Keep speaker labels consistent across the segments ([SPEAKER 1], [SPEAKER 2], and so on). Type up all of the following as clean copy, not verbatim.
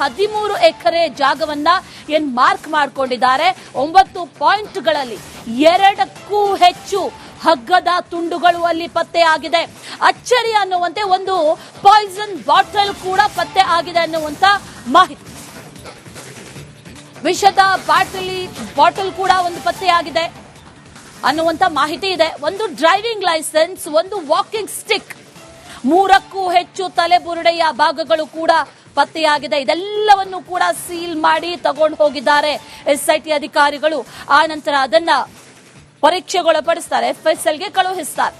[SPEAKER 1] 13 ಎಕರೆ ಜಾಗವನ್ನ ಮಾರ್ಕ್ ಮಾಡಿಕೊಂಡಿದ್ದಾರೆ. 9 ಪಾಯಿಂಟ್ಗಳಲ್ಲಿ 2ಕ್ಕೂ ಹೆಚ್ಚು ಹಗ್ಗದ ತುಂಡುಗಳು ಅಲ್ಲಿ ಪತ್ತೆಯಾಗಿದೆ. ಅಚ್ಚರಿ ಅನ್ನುವಂತೆ ಒಂದು ಪಾಯ್ಸನ್ ಬಾಟಲ್ ಕೂಡ ಪತ್ತೆ ಆಗಿದೆ ಅನ್ನುವಂತ ಮಾಹಿತಿ. ವಿಷದ ಬಾಟಲ್ ಕೂಡ ಒಂದು ಪತ್ತೆಯಾಗಿದೆ ಅನ್ನುವಂತ ಮಾಹಿತಿ ಇದೆ. ಒಂದು ಡ್ರೈವಿಂಗ್ ಲೈಸೆನ್ಸ್, ಒಂದು ವಾಕಿಂಗ್ ಸ್ಟಿಕ್, 3ಕ್ಕೂ ಹೆಚ್ಚು ತಲೆಬುರುಡೆಯ ಭಾಗಗಳು ಕೂಡ ಪತ್ತೆಯಾಗಿದೆ. ಇದೆಲ್ಲವನ್ನು ಕೂಡ ಸೀಲ್ ಮಾಡಿ ತಗೊಂಡು ಹೋಗಿದ್ದಾರೆ ಎಸ್ಐಟಿ ಅಧಿಕಾರಿಗಳು. ಆ ನಂತರ ಅದನ್ನ ಪರೀಕ್ಷೆಗೊಳಪಡಿಸ್ತಾರೆ, FSLಗೆ ಕಳುಹಿಸ್ತಾರೆ.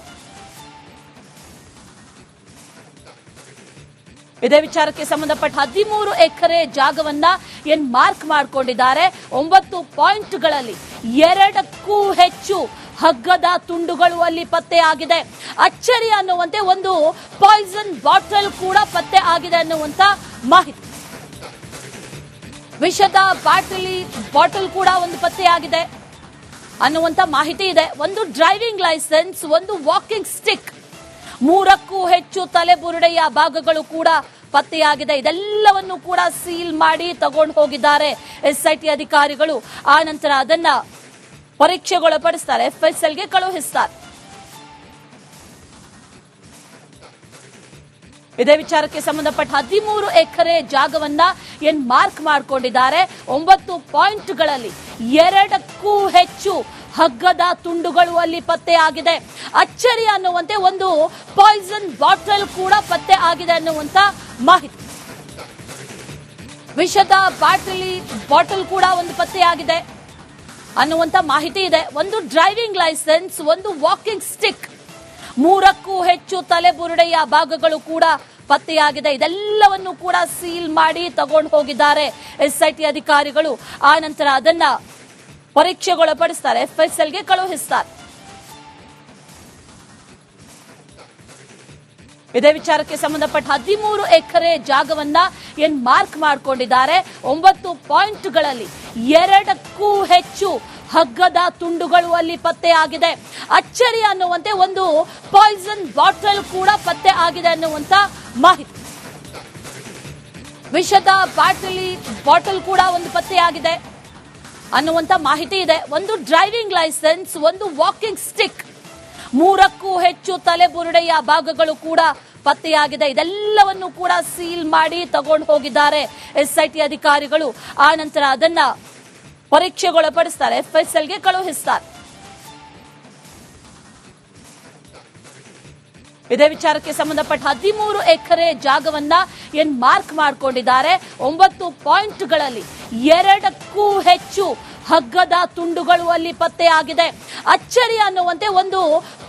[SPEAKER 1] ಇದೇ ವಿಚಾರಕ್ಕೆ ಸಂಬಂಧಪಟ್ಟ 13 ಎಕರೆ ಜಾಗವನ್ನ ಮಾರ್ಕ್ ಮಾಡಿಕೊಂಡಿದ್ದಾರೆ. 9 ಪಾಯಿಂಟ್ಗಳಲ್ಲಿ 2ಕ್ಕೂ ಹೆಚ್ಚು ಹಗ್ಗದ ತುಂಡುಗಳು ಅಲ್ಲಿ ಪತ್ತೆಯಾಗಿದೆ. ಅಚ್ಚರಿ ಅನ್ನುವಂತೆ ಒಂದು ಪಾಯ್ಸನ್ ಬಾಟಲ್ ಕೂಡ ಪತ್ತೆ ಆಗಿದೆ ಅನ್ನುವಂತ ಮಾಹಿತಿ. ವಿಷದ ಬಾಟಲ್ ಕೂಡ ಒಂದು ಪತ್ತೆಯಾಗಿದೆ ಅನ್ನುವಂತ ಮಾಹಿತಿ ಇದೆ. ಒಂದು ಡ್ರೈವಿಂಗ್ ಲೈಸೆನ್ಸ್, ಒಂದು ವಾಕಿಂಗ್ ಸ್ಟಿಕ್, 3ಕ್ಕೂ ಹೆಚ್ಚು ತಲೆಬುರುಡೆಯ ಭಾಗಗಳು ಕೂಡ ಪತ್ತೆಯಾಗಿದೆ. ಇದೆಲ್ಲವನ್ನು ಕೂಡ ಸೀಲ್ ಮಾಡಿ ತಗೊಂಡು ಹೋಗಿದ್ದಾರೆ ಎಸ್ಐಟಿ ಅಧಿಕಾರಿಗಳು. ಆ ನಂತರ ಅದನ್ನ ಪರೀಕ್ಷೆಗೊಳಪಡಿಸ್ತಾರೆ, FSLಗೆ ಕಳುಹಿಸ್ತಾರೆ. ಇದೇ ವಿಚಾರಕ್ಕೆ ಸಂಬಂಧಪಟ್ಟ 13 ಎಕರೆ ಜಾಗವನ್ನ ಮಾರ್ಕ್ ಮಾಡಿಕೊಂಡಿದ್ದಾರೆ. 9 ಪಾಯಿಂಟ್ಗಳಲ್ಲಿ 2ಕ್ಕೂ ಹೆಚ್ಚು ಹಗ್ಗದ ತುಂಡುಗಳು ಅಲ್ಲಿ ಪತ್ತೆಯಾಗಿದೆ. ಅಚ್ಚರಿ ಅನ್ನುವಂತೆ ಒಂದು ಪಾಯ್ಸನ್ ಬಾಟಲ್ ಕೂಡ ಪತ್ತೆ ಆಗಿದೆ ಅನ್ನುವಂತ ಮಾಹಿತಿ. ವಿಷದ ಬಾಟಲ್ ಕೂಡ ಒಂದು ಪತ್ತೆಯಾಗಿದೆ ಅನ್ನುವಂತ ಮಾಹಿತಿ ಇದೆ. ಒಂದು ಡ್ರೈವಿಂಗ್ ಲೈಸೆನ್ಸ್, ಒಂದು ವಾಕಿಂಗ್ ಸ್ಟಿಕ್, 3ಕ್ಕೂ ಹೆಚ್ಚು ತಲೆಬುರುಡೆಯ ಭಾಗಗಳು ಕೂಡ ಪತ್ತೆಯಾಗಿದೆ. ಇದೆಲ್ಲವನ್ನು ಕೂಡ ಸೀಲ್ ಮಾಡಿ ತಗೊಂಡು ಹೋಗಿದ್ದಾರೆ ಎಸ್ಐಟಿ ಅಧಿಕಾರಿಗಳು. ಆ ನಂತರ ಅದನ್ನ ಪರೀಕ್ಷೆಗೊಳಪಡಿಸ್ತಾರೆ, FSLಗೆ ಕಳುಹಿಸ್ತಾರೆ. ಇದೇ ವಿಚಾರಕ್ಕೆ ಸಂಬಂಧಪಟ್ಟ 13 ಎಕರೆ ಜಾಗವನ್ನ ಮಾರ್ಕ್ ಮಾಡಿಕೊಂಡಿದ್ದಾರೆ. 9 ಪಾಯಿಂಟ್ಗಳಲ್ಲಿ 2ಕ್ಕೂ ಹೆಚ್ಚು ಹಗ್ಗದ ತುಂಡುಗಳು ಅಲ್ಲಿ ಪತ್ತೆಯಾಗಿದೆ. ಅಚ್ಚರಿ ಅನ್ನುವಂತೆ ಒಂದು ಪಾಯ್ಸನ್ ಬಾಟಲ್ ಕೂಡ ಪತ್ತೆ ಆಗಿದೆ ಅನ್ನುವಂತ ಮಾಹಿತಿ. ವಿಷದ ಬಾಟಲ್ ಕೂಡ ಒಂದು ಪತ್ತೆಯಾಗಿದೆ ಅನ್ನುವಂತ ಮಾಹಿತಿ ಇದೆ. ಒಂದು ಡ್ರೈವಿಂಗ್ ಲೈಸೆನ್ಸ್, ಒಂದು ವಾಕಿಂಗ್ ಸ್ಟಿಕ್, 3ಕ್ಕೂ ಹೆಚ್ಚು ತಲೆಬುರುಡೆಯ ಭಾಗಗಳು ಕೂಡ ಪತ್ತೆಯಾಗಿದೆ. ಇದೆಲ್ಲವನ್ನು ಕೂಡ ಸೀಲ್ ಮಾಡಿ ತಗೊಂಡು ಹೋಗಿದ್ದಾರೆ ಎಸ್ಐಟಿ ಅಧಿಕಾರಿಗಳು. ಆ ನಂತರ ಅದನ್ನ ಪರೀಕ್ಷೆಗೊಳಪಡಿಸ್ತಾರೆ, FSLಗೆ ಕಳುಹಿಸ್ತಾರೆ. ಇದೇ ವಿಚಾರಕ್ಕೆ ಸಂಬಂಧಪಟ್ಟ 13 ಎಕರೆ ಜಾಗವನ್ನ ಮಾರ್ಕ್ ಮಾಡಿಕೊಂಡಿದ್ದಾರೆ. 9 ಪಾಯಿಂಟ್ಗಳಲ್ಲಿ 2ಕ್ಕೂ ಹೆಚ್ಚು ಹಗ್ಗದ ತುಂಡುಗಳು ಅಲ್ಲಿ ಪತ್ತೆಯಾಗಿದೆ. ಅಚ್ಚರಿ ಅನ್ನುವಂತೆ ಒಂದು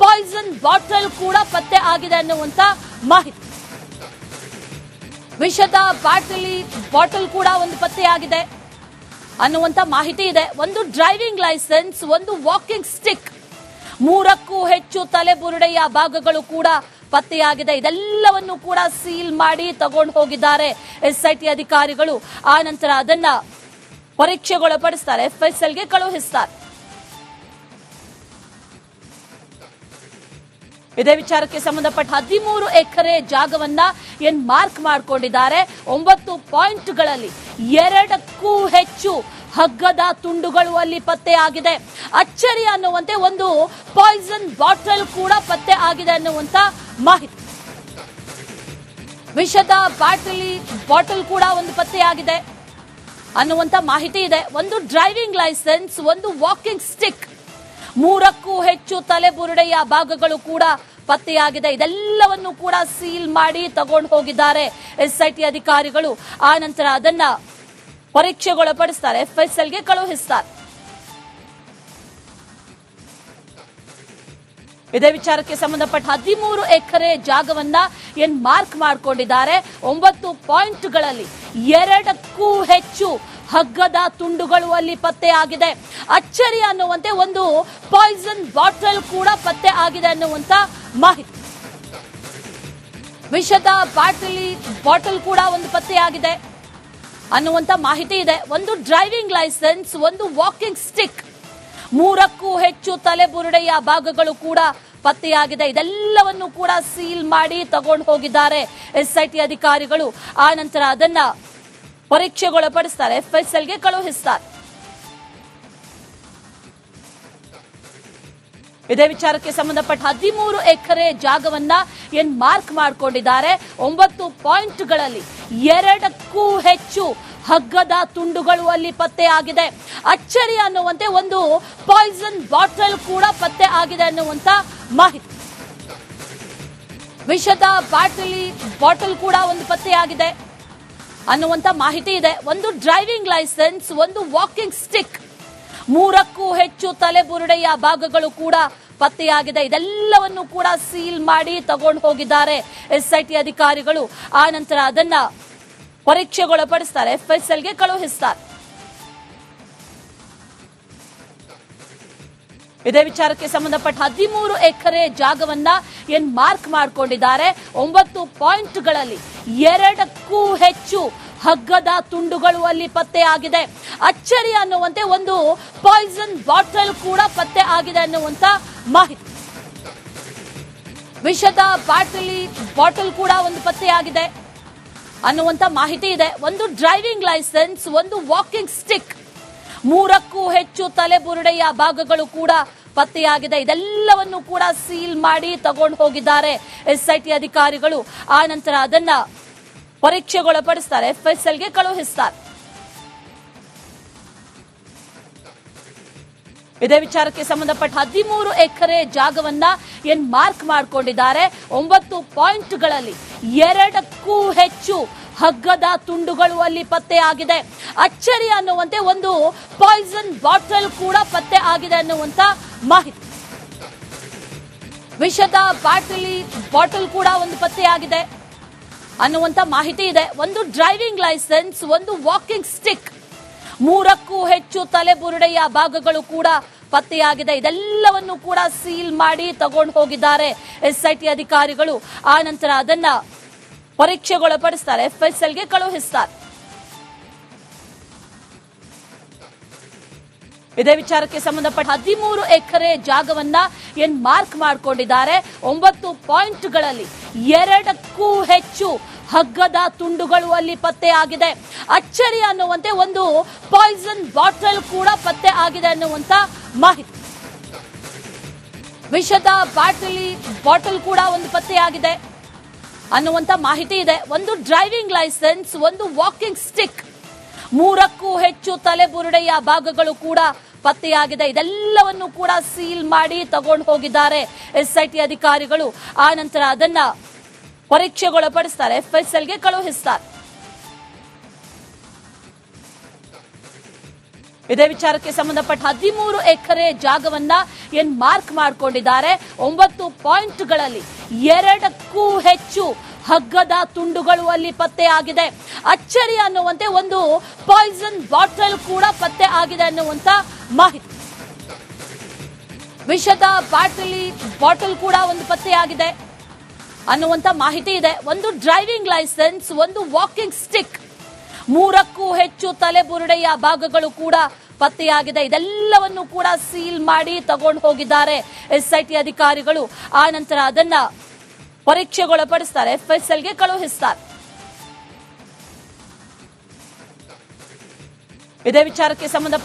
[SPEAKER 1] ಪಾಯ್ಸನ್ ಬಾಟಲ್ ಕೂಡ ಪತ್ತೆ ಆಗಿದೆ ಅನ್ನುವಂತ ಮಾಹಿತಿ. ವಿಷದ ಬಾಟಲ್ ಕೂಡ ಒಂದು ಪತ್ತೆಯಾಗಿದೆ ಅನ್ನುವಂತ ಮಾಹಿತಿ ಇದೆ. ಒಂದು ಡ್ರೈವಿಂಗ್ ಲೈಸೆನ್ಸ್, ಒಂದು ವಾಕಿಂಗ್ ಸ್ಟಿಕ್, 3ಕ್ಕೂ ಹೆಚ್ಚು ತಲೆಬುರುಡೆಯ ಭಾಗಗಳು ಕೂಡ ಪತ್ತೆಯಾಗಿದೆ. ಇದೆಲ್ಲವನ್ನು ಕೂಡ ಸೀಲ್ ಮಾಡಿ ತಗೊಂಡು ಹೋಗಿದ್ದಾರೆ ಎಸ್ಐಟಿ ಅಧಿಕಾರಿಗಳು. ಆ ನಂತರ ಅದನ್ನ ಪರೀಕ್ಷೆಗೊಳಪಡಿಸ್ತಾರೆ, FSLಗೆ ಕಳುಹಿಸ್ತಾರೆ. ಇದೇ ವಿಚಾರಕ್ಕೆ ಸಂಬಂಧಪಟ್ಟ 13 ಎಕರೆ ಜಾಗವನ್ನ ಮಾರ್ಕ್ ಮಾಡಿಕೊಂಡಿದ್ದಾರೆ. 9 ಪಾಯಿಂಟ್ಗಳಲ್ಲಿ 2ಕ್ಕೂ ಹೆಚ್ಚು ಹಗ್ಗದ ತುಂಡುಗಳು ಅಲ್ಲಿ ಪತ್ತೆಯಾಗಿದೆ. ಅಚ್ಚರಿ ಅನ್ನುವಂತೆ ಒಂದು ಪಾಯ್ಸನ್ ಬಾಟಲ್ ಕೂಡ ಪತ್ತೆ ಆಗಿದೆ ಅನ್ನುವಂತ ಮಾಹಿತಿ. ವಿಷದ ಬಾಟಲ್ ಕೂಡ ಒಂದು ಪತ್ತೆಯಾಗಿದೆ ಅನ್ನುವಂತ ಮಾಹಿತಿ ಇದೆ. ಒಂದು ಡ್ರೈವಿಂಗ್ ಲೈಸೆನ್ಸ್, ಒಂದು ವಾಕಿಂಗ್ ಸ್ಟಿಕ್, 3ಕ್ಕೂ ಹೆಚ್ಚು ತಲೆಬುರುಡೆಯ ಭಾಗಗಳು ಕೂಡ ಪತ್ತೆಯಾಗಿದೆ. ಇದೆಲ್ಲವನ್ನು ಕೂಡ ಸೀಲ್ ಮಾಡಿ ತಗೊಂಡು ಹೋಗಿದ್ದಾರೆ ಎಸ್ಐಟಿ ಅಧಿಕಾರಿಗಳು. ಆ ನಂತರ ಅದನ್ನ ಪರೀಕ್ಷೆಗೊಳಪಡಿಸ್ತಾರೆ, FSLಗೆ ಕಳುಹಿಸ್ತಾರೆ. ಇದೇ ವಿಚಾರಕ್ಕೆ ಸಂಬಂಧಪಟ್ಟ 13 ಎಕರೆ ಜಾಗವನ್ನ ಮಾರ್ಕ್ ಮಾಡಿಕೊಂಡಿದ್ದಾರೆ. 9 ಪಾಯಿಂಟ್ಗಳಲ್ಲಿ 2ಕ್ಕೂ ಹೆಚ್ಚು ಹಗ್ಗದ ತುಂಡುಗಳು ಅಲ್ಲಿ ಪತ್ತೆಯಾಗಿದೆ. ಅಚ್ಚರಿ ಅನ್ನುವಂತೆ ಒಂದು ಪಾಯ್ಸನ್ ಬಾಟಲ್ ಕೂಡ ಪತ್ತೆ ಆಗಿದೆ ಅನ್ನುವಂತ ಮಾಹಿತಿ. ವಿಷದ ಬಾಟಲ್ ಕೂಡ ಒಂದು ಪತ್ತೆಯಾಗಿದೆ ಅನ್ನುವಂತ ಮಾಹಿತಿ ಇದೆ. ಒಂದು ಡ್ರೈವಿಂಗ್ ಲೈಸೆನ್ಸ್, ಒಂದು ವಾಕಿಂಗ್ ಸ್ಟಿಕ್, 3ಕ್ಕೂ ಹೆಚ್ಚು ತಲೆಬುರುಡೆಯ ಭಾಗಗಳು ಕೂಡ ಪತ್ತೆಯಾಗಿದೆ. ಇದೆಲ್ಲವನ್ನು ಕೂಡ ಸೀಲ್ ಮಾಡಿ ತಗೊಂಡು ಹೋಗಿದ್ದಾರೆ ಎಸ್ಐಟಿ ಅಧಿಕಾರಿಗಳು. ಆ ನಂತರ ಅದನ್ನ ಪರೀಕ್ಷೆಗೊಳಪಡಿಸ್ತಾರೆ, FSLಗೆ ಕಳುಹಿಸ್ತಾರೆ. ಇದೇ ವಿಚಾರಕ್ಕೆ ಸಂಬಂಧಪಟ್ಟ 13 ಎಕರೆ ಜಾಗವನ್ನ ಮಾರ್ಕ್ ಮಾಡಿಕೊಂಡಿದ್ದಾರೆ. 9 ಪಾಯಿಂಟ್ಗಳಲ್ಲಿ 2ಕ್ಕೂ ಹೆಚ್ಚು ಹಗ್ಗದ ತುಂಡುಗಳು ಅಲ್ಲಿ ಪತ್ತೆಯಾಗಿದೆ. ಅಚ್ಚರಿ ಅನ್ನುವಂತೆ ಒಂದು ಪಾಯ್ಸನ್ ಬಾಟಲ್ ಕೂಡ ಪತ್ತೆ ಆಗಿದೆ ಅನ್ನುವಂತ ಮಾಹಿತಿ. ವಿಷದ ಬಾಟಲ್ ಕೂಡ ಒಂದು ಪತ್ತೆಯಾಗಿದೆ ಅನ್ನುವಂತ ಮಾಹಿತಿ ಇದೆ. ಒಂದು ಡ್ರೈವಿಂಗ್ ಲೈಸೆನ್ಸ್, ಒಂದು ವಾಕಿಂಗ್ ಸ್ಟಿಕ್, 3ಕ್ಕೂ ಹೆಚ್ಚು ತಲೆಬುರುಡೆಯ ಭಾಗಗಳು ಕೂಡ ಪತ್ತೆಯಾಗಿದೆ. ಇದೆಲ್ಲವನ್ನು ಕೂಡ ಸೀಲ್ ಮಾಡಿ ತಗೊಂಡು ಹೋಗಿದ್ದಾರೆ SIT ಅಧಿಕಾರಿಗಳು. ಆ ನಂತರ ಅದನ್ನ ಪರೀಕ್ಷೆಗೊಳಪಡಿಸ್ತಾರೆ, FSLಗೆ ಕಳುಹಿಸ್ತಾರೆ. ಇದೇ ವಿಚಾರಕ್ಕೆ ಸಂಬಂಧಪಟ್ಟ 13 ಎಕರೆ ಜಾಗವನ್ನ ಮಾರ್ಕ್ ಮಾಡಿಕೊಂಡಿದ್ದಾರೆ. 9 ಪಾಯಿಂಟ್ಗಳಲ್ಲಿ 2ಕ್ಕೂ ಹೆಚ್ಚು ಹಗ್ಗದ ತುಂಡುಗಳು ಅಲ್ಲಿ ಪತ್ತೆ ಆಗಿದೆ. ಅಚ್ಚರಿ ಅನ್ನುವಂತೆ ಒಂದು ಪಾಯ್ಸನ್ ಬಾಟಲ್ ಕೂಡ ಪತ್ತೆ ಆಗಿದೆ ಅನ್ನುವಂತ ಮಾಹಿತಿ. ವಿಷದ ಬಾಟಲ್ ಕೂಡ ಒಂದು ಪತ್ತೆಯಾಗಿದೆ ಅನ್ನುವಂತ ಮಾಹಿತಿ ಇದೆ. ಒಂದು ಡ್ರೈವಿಂಗ್ ಲೈಸೆನ್ಸ್, ಒಂದು ವಾಕಿಂಗ್ ಸ್ಟಿಕ್, 3ಕ್ಕೂ ಹೆಚ್ಚು ತಲೆಬುರುಡೆಯ ಭಾಗಗಳು ಕೂಡ ಪತ್ತೆಯಾಗಿದೆ. ಇದೆಲ್ಲವನ್ನು ಕೂಡ ಸೀಲ್ ಮಾಡಿ ತಗೊಂಡು ಹೋಗಿದ್ದಾರೆ SIT ಅಧಿಕಾರಿಗಳು. ಆ ನಂತರ ಅದನ್ನ ಪರೀಕ್ಷೆಗೊಳಪಡಿಸ್ತಾರೆ, FSLಗೆ ಕಳುಹಿಸ್ತಾರೆ. ಇದೇ ವಿಚಾರಕ್ಕೆ ಸಂಬಂಧಪಟ್ಟ 13 ಎಕರೆ ಜಾಗವನ್ನ ಮಾರ್ಕ್ ಮಾಡಿಕೊಂಡಿದ್ದಾರೆ. 9 ಪಾಯಿಂಟ್ಗಳಲ್ಲಿ 2ಕ್ಕೂ ಹೆಚ್ಚು ಹಗ್ಗದ ತುಂಡುಗಳು ಅಲ್ಲಿ ಪತ್ತೆಯಾಗಿದೆ. ಅಚ್ಚರಿ ಅನ್ನುವಂತೆ ಒಂದು ಪಾಯ್ಸನ್ ಬಾಟಲ್ ಕೂಡ ಪತ್ತೆ ಆಗಿದೆ ಅನ್ನುವಂತ ಮಾಹಿತಿ. ವಿಷದ ಬಾಟಲ್ ಕೂಡ ಒಂದು ಪತ್ತೆಯಾಗಿದೆ ಅನ್ನುವಂತ ಮಾಹಿತಿ ಇದೆ. ಒಂದು ಡ್ರೈವಿಂಗ್ ಲೈಸೆನ್ಸ್, ಒಂದು ವಾಕಿಂಗ್ ಸ್ಟಿಕ್, 3ಕ್ಕೂ ಹೆಚ್ಚು ತಲೆಬುರುಡೆಯ ಭಾಗಗಳು ಕೂಡ ಪತ್ತೆಯಾಗಿದೆ. ಇದೆಲ್ಲವನ್ನು ಕೂಡ ಸೀಲ್ ಮಾಡಿ ತಗೊಂಡು ಹೋಗಿದ್ದಾರೆ SIT ಅಧಿಕಾರಿಗಳು. ಆ ನಂತರ ಅದನ್ನ ಪರೀಕ್ಷೆಗೊಳಪಡಿಸ್ತಾರೆ, FSLಗೆ ಕಳುಹಿಸ್ತಾರೆ. ಇದೇ ವಿಚಾರಕ್ಕೆ ಸಂಬಂಧಪಟ್ಟ 13 ಎಕರೆ ಜಾಗವನ್ನ ಮಾರ್ಕ್ ಮಾಡಿಕೊಂಡಿದ್ದಾರೆ. 9 ಪಾಯಿಂಟ್ಗಳಲ್ಲಿ 2ಕ್ಕೂ ಹೆಚ್ಚು ಹಗ್ಗದ ತುಂಡುಗಳು ಅಲ್ಲಿ ಪತ್ತೆಯಾಗಿದೆ. ಅಚ್ಚರಿ ಅನ್ನುವಂತೆ ಒಂದು ಪಾಯ್ಸನ್ ಬಾಟಲ್ ಕೂಡ ಪತ್ತೆ ಆಗಿದೆ ಅನ್ನುವಂತ ಮಾಹಿತಿ. ವಿಷದ ಬಾಟಲ್ ಕೂಡ ಒಂದು ಪತ್ತೆಯಾಗಿದೆ ಅನ್ನುವಂತ ಮಾಹಿತಿ ಇದೆ. ಒಂದು ಡ್ರೈವಿಂಗ್ ಲೈಸೆನ್ಸ್, ಒಂದು ವಾಕಿಂಗ್ ಸ್ಟಿಕ್, 3ಕ್ಕೂ ಹೆಚ್ಚು ತಲೆಬುರುಡೆಯ ಭಾಗಗಳು ಕೂಡ ಪತ್ತೆಯಾಗಿದೆ. ಇದೆಲ್ಲವನ್ನು ಕೂಡ ಸೀಲ್ ಮಾಡಿ ತಗೊಂಡು ಹೋಗಿದ್ದಾರೆ SIT ಅಧಿಕಾರಿಗಳು. ಆ ನಂತರ ಅದನ್ನ ಪರೀಕ್ಷೆಗೊಳಪಡಿಸ್ತಾರೆ, FSLಗೆ ಕಳುಹಿಸ್ತಾರೆ. ಇದೇ ವಿಚಾರಕ್ಕೆ ಸಂಬಂಧಪಟ್ಟ 13 ಎಕರೆ ಜಾಗವನ್ನ ಮಾರ್ಕ್ ಮಾಡಿಕೊಂಡಿದ್ದಾರೆ. 9 ಪಾಯಿಂಟ್ಗಳಲ್ಲಿ 2ಕ್ಕೂ ಹೆಚ್ಚು ಹಗ್ಗದ ತುಂಡುಗಳು ಅಲ್ಲಿ ಪತ್ತೆಯಾಗಿದೆ. ಅಚ್ಚರಿ ಅನ್ನುವಂತೆ ಒಂದು ಪಾಯ್ಸನ್ ಬಾಟಲ್ ಕೂಡ ಪತ್ತೆ ಆಗಿದೆ ಅನ್ನುವಂತ ಮಾಹಿತಿ. ವಿಷದ ಬಾಟಲ್ ಕೂಡ ಒಂದು ಪತ್ತೆಯಾಗಿದೆ ಅನ್ನುವಂತ ಮಾಹಿತಿ ಇದೆ. ಒಂದು ಡ್ರೈವಿಂಗ್ ಲೈಸೆನ್ಸ್, ಒಂದು ವಾಕಿಂಗ್ ಸ್ಟಿಕ್, 3ಕ್ಕೂ ಹೆಚ್ಚು ತಲೆಬುರುಡೆಯ ಭಾಗಗಳು ಕೂಡ ಪತ್ತೆಯಾಗಿದೆ. ಇದೆಲ್ಲವನ್ನು ಕೂಡ ಸೀಲ್ ಮಾಡಿ ತಗೊಂಡು ಹೋಗಿದ್ದಾರೆ SIT ಅಧಿಕಾರಿಗಳು. ಆ ನಂತರ ಅದನ್ನ ಪರೀಕ್ಷೆಗೊಳಪಡಿಸ್ತಾರೆ, FSLಗೆ ಕಳುಹಿಸ್ತಾರೆ. ಇದೇ ವಿಚಾರಕ್ಕೆ ಸಂಬಂಧಪಟ್ಟ